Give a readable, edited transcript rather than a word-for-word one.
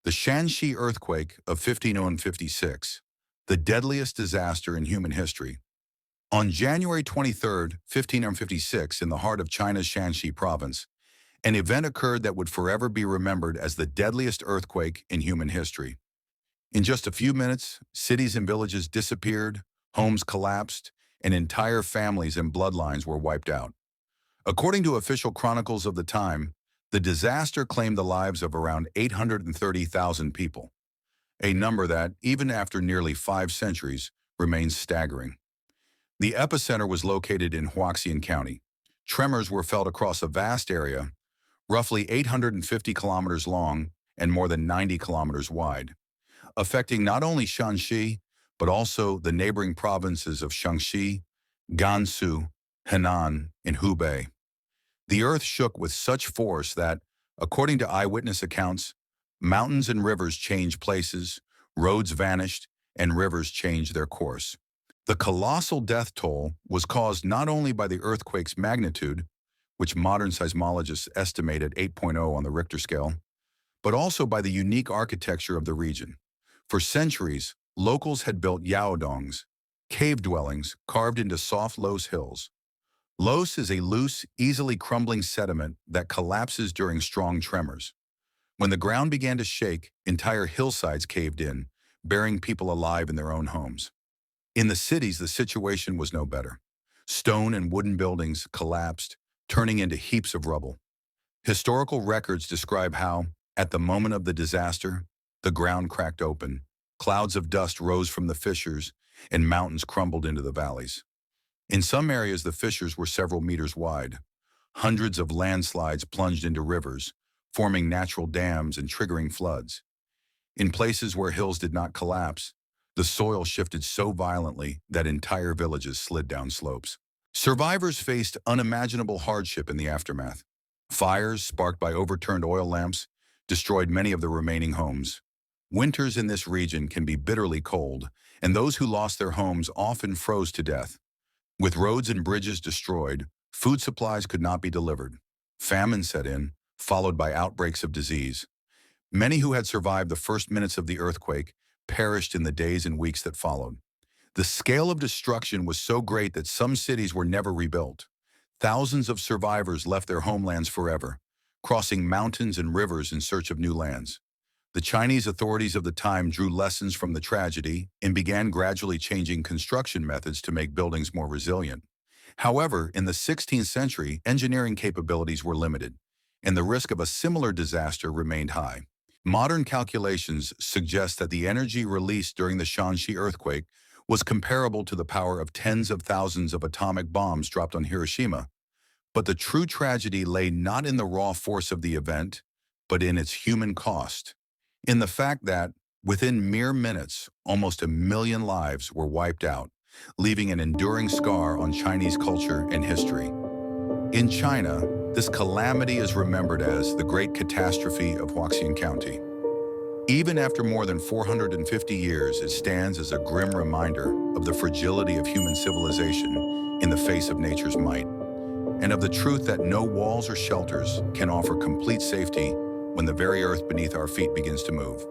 The Shaanxi Earthquake of 1556, the deadliest disaster in human history. On January 23rd, 1556, in the heart of China's Shaanxi Province, an event occurred that would forever be remembered as the deadliest earthquake in human history. In just a few minutes, cities and villages disappeared, homes collapsed, and entire families and bloodlines were wiped out. According to official chronicles of the time, the disaster claimed the lives of around 830,000 people, a number that, even after nearly 5 centuries, remains staggering. The epicenter was located in Huaxian County. Tremors were felt across a vast area, roughly 850 kilometers long and more than 90 kilometers wide, affecting not only Shaanxi, but also the neighboring provinces of Shaanxi, Gansu, Henan, and Hubei. The earth shook with such force that, according to eyewitness accounts, mountains and rivers changed places, roads vanished, and rivers changed their course. The colossal death toll was caused not only by the earthquake's magnitude, which modern seismologists estimate at 8.0 on the Richter scale, but also by the unique architecture of the region. For centuries, locals had built yaodongs, cave dwellings carved into soft loess hills. Loess is a loose, easily crumbling sediment that collapses during strong tremors. When the ground began to shake, entire hillsides caved in, burying people alive in their own homes. In the cities, the situation was no better. Stone and wooden buildings collapsed, turning into heaps of rubble. Historical records describe how, at the moment of the disaster, the ground cracked open, clouds of dust rose from the fissures, and mountains crumbled into the valleys. In some areas, the fissures were several meters wide. Hundreds of landslides plunged into rivers, forming natural dams and triggering floods. In places where hills did not collapse, the soil shifted so violently that entire villages slid down slopes. Survivors faced unimaginable hardship in the aftermath. Fires, sparked by overturned oil lamps, destroyed many of the remaining homes. Winters in this region can be bitterly cold, and those who lost their homes often froze to death. With roads and bridges destroyed, food supplies could not be delivered. Famine set in, followed by outbreaks of disease. Many who had survived the first minutes of the earthquake perished in the days and weeks that followed. The scale of destruction was so great that some cities were never rebuilt. Thousands of survivors left their homelands forever, crossing mountains and rivers in search of new lands. The Chinese authorities of the time drew lessons from the tragedy and began gradually changing construction methods to make buildings more resilient. However, in the 16th century, engineering capabilities were limited, and the risk of a similar disaster remained high. Modern calculations suggest that the energy released during the Shaanxi earthquake was comparable to the power of tens of thousands of atomic bombs dropped on Hiroshima. But the true tragedy lay not in the raw force of the event, but in its human cost. In the fact that, within mere minutes, almost 1 million lives were wiped out, leaving an enduring scar on Chinese culture and history. In China, this calamity is remembered as the Great Catastrophe of Huaxian County. Even after more than 450 years, it stands as a grim reminder of the fragility of human civilization in the face of nature's might, and of the truth that no walls or shelters can offer complete safety when the very earth beneath our feet begins to move.